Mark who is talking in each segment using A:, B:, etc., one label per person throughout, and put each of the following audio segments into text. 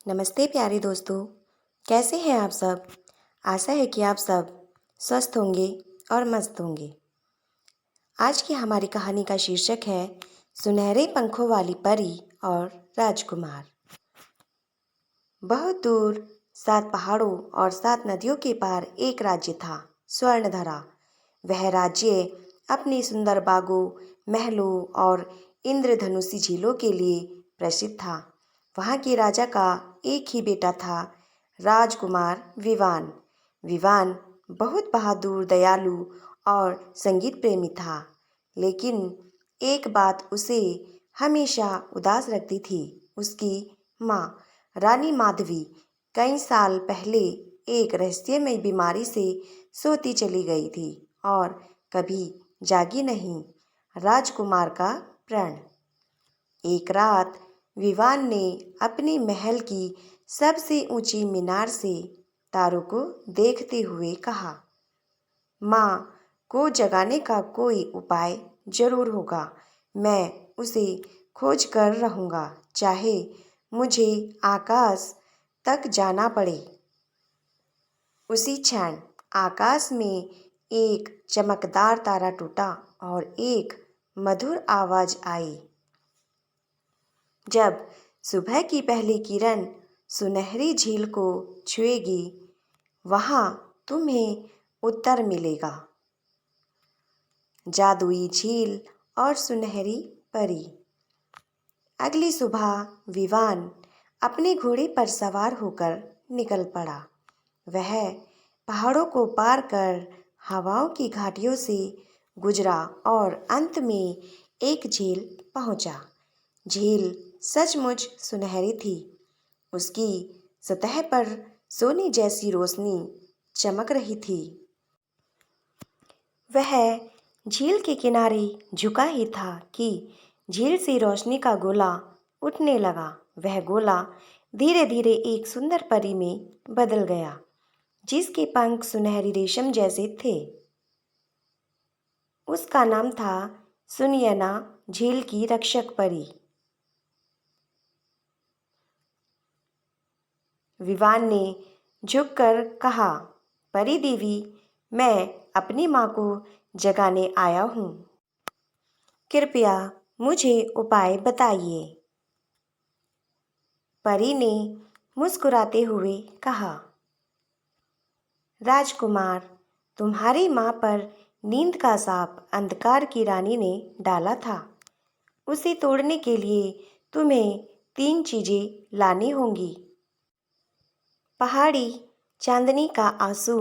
A: नमस्ते प्यारे दोस्तों। कैसे हैं आप सब। आशा है कि आप सब स्वस्थ होंगे और मस्त होंगे। आज की हमारी कहानी का शीर्षक है सुनहरे पंखों वाली परी और राजकुमार। बहुत दूर 7 पहाड़ों और 7 नदियों के पार एक राज्य था, स्वर्णधरा। वह राज्य अपनी सुंदर बागों, महलों और इंद्रधनुषी झीलों के लिए प्रसिद्ध था। वहाँ के राजा का एक ही बेटा था, राजकुमार विवान। विवान बहुत बहादुर, दयालु और संगीत प्रेमी था। लेकिन एक बात उसे हमेशा उदास रखती थी। उसकी माँ रानी माधवी कई साल पहले एक रहस्यमय बीमारी से सोती चली गई थी और कभी जागी नहीं। राजकुमार का प्रण। एक रात विवान ने अपने महल की सबसे ऊंची मीनार से तारों को देखते हुए कहा, माँ को जगाने का कोई उपाय जरूर होगा। मैं उसे खोज कर रहूँगा, चाहे मुझे आकाश तक जाना पड़े। उसी क्षण आकाश में एक चमकदार तारा टूटा और एक मधुर आवाज आई। जब सुबह की पहली किरण सुनहरी झील को छुएगी, वहाँ तुम्हें उत्तर मिलेगा। जादुई झील और सुनहरी परी। अगली सुबह विवान अपने घोड़े पर सवार होकर निकल पड़ा। वह पहाड़ों को पार कर हवाओं की घाटियों से गुजरा और अंत में एक झील पहुंचा। झील सचमुच सुनहरी थी। उसकी सतह पर सोने जैसी रोशनी चमक रही थी। वह झील के किनारे झुका ही था कि झील से रोशनी का गोला उठने लगा। वह गोला धीरे धीरे एक सुंदर परी में बदल गया, जिसके पंख सुनहरी रेशम जैसे थे। उसका नाम था सुनयना, झील की रक्षक परी। विवान ने झुककर कहा, परी देवी, मैं अपनी माँ को जगाने आया हूँ। कृपया मुझे उपाय बताइए। परी ने मुस्कुराते हुए कहा, राजकुमार, तुम्हारी माँ पर नींद का साप अंधकार की रानी ने डाला था। उसे तोड़ने के लिए तुम्हें 3 चीजें लानी होंगी। पहाड़ी चांदनी का आंसू,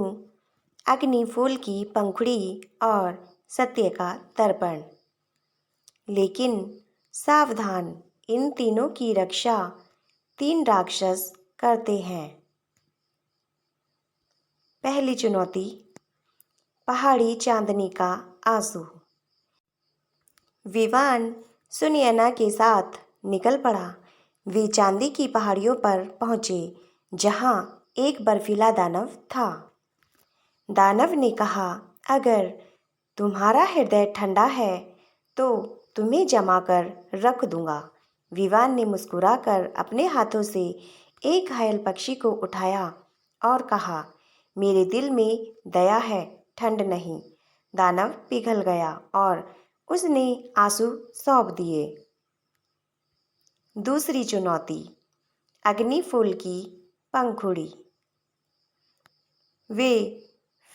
A: अग्नि फूल की पंखुड़ी और सत्य का दर्पण। लेकिन सावधान, इन तीनों की रक्षा 3 राक्षस करते हैं। पहली चुनौती, पहाड़ी चांदनी का आंसू। विवान सुनयना के साथ निकल पड़ा। वे चांदी की पहाड़ियों पर पहुंचे, जहां एक बर्फीला दानव था। दानव ने कहा, अगर तुम्हारा हृदय ठंडा है तो तुम्हें जमा कर रख दूंगा। विवान ने मुस्कुराकर अपने हाथों से एक घायल पक्षी को उठाया और कहा, मेरे दिल में दया है, ठंड नहीं। दानव पिघल गया और उसने आंसू सौंप दिए। दूसरी चुनौती, अग्नि फूल की पंखुड़ी। वे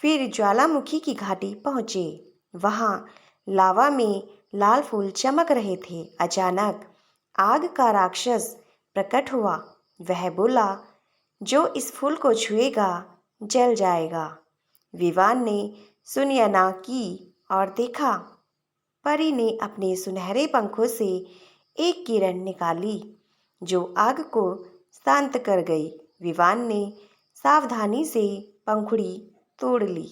A: फिर ज्वालामुखी की घाटी पहुंचे। वहां लावा में लाल फूल चमक रहे थे। अचानक आग का राक्षस प्रकट हुआ। वह बोला, जो इस फूल को छुएगा जल जाएगा। विवान ने सुनयना की और देखा, परी ने अपने सुनहरे पंखों से एक किरण निकाली जो आग को शांत कर गई। विवान ने सावधानी से पंखुड़ी तोड़ ली।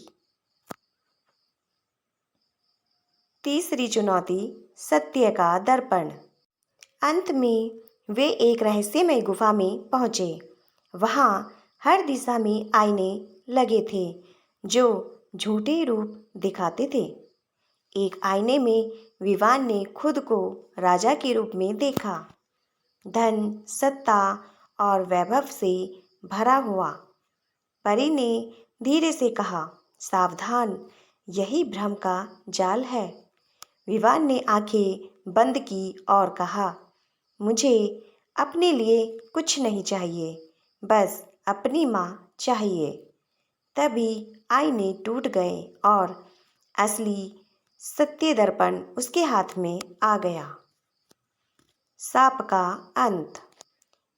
A: तीसरी चुनौती, सत्य का दर्पण। अंत में वे एक रहस्यमय गुफा में पहुंचे। वहां हर दिशा में आईने लगे थे जो झूठे रूप दिखाते थे। एक आईने में विवान ने खुद को राजा के रूप में देखा। धन, सत्ता और वैभव से भरा हुआ। परी ने धीरे से कहा, सावधान, यही भ्रम का जाल है। विवान ने आंखें बंद की और कहा, मुझे अपने लिए कुछ नहीं चाहिए, बस अपनी माँ चाहिए। तभी आईने टूट गए और असली सत्य दर्पण उसके हाथ में आ गया। साप का अंत।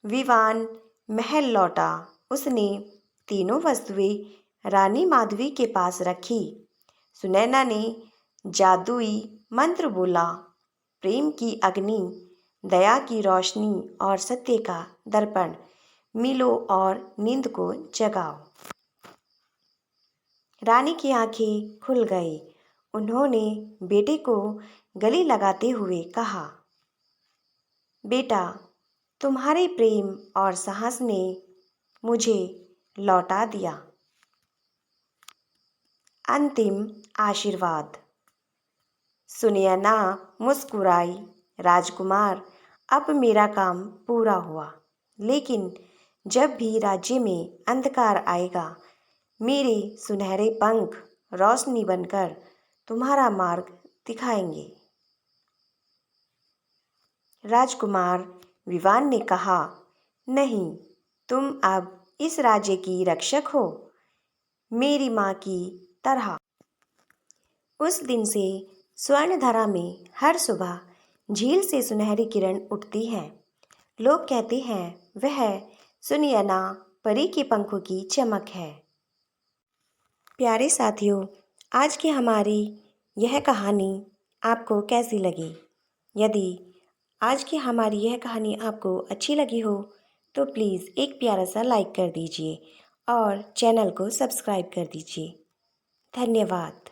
A: विवान महल लौटा। उसने तीनों वस्तुएं रानी माधवी के पास रखी। सुनैना ने जादुई मंत्र बोला, प्रेम की अग्नि, दया की रोशनी और सत्य का दर्पण, मिलो और नींद को जगाओ। रानी की आंखें खुल गई। उन्होंने बेटे को गले लगाते हुए कहा, बेटा, तुम्हारे प्रेम और साहस ने मुझे लौटा दिया। अंतिम आशीर्वाद। सुनैना मुस्कुराई, राजकुमार, अब मेरा काम पूरा हुआ, लेकिन जब भी राज्य में अंधकार आएगा, मेरे सुनहरे पंख रोशनी बनकर तुम्हारा मार्ग दिखाएंगे। राजकुमार विवान ने कहा, नहीं, तुम अब इस राज्य की रक्षक हो, मेरी माँ की तरह। उस दिन से स्वर्णधारा में हर सुबह झील से सुनहरी किरण उठती है। लोग कहते हैं वह सुनैना परी के पंखों की चमक है। प्यारे साथियों, आज की हमारी यह कहानी आपको कैसी लगी? यदि आज की हमारी यह कहानी आपको अच्छी लगी हो तो प्लीज़ एक प्यारा सा लाइक कर दीजिए और चैनल को सब्सक्राइब कर दीजिए। धन्यवाद।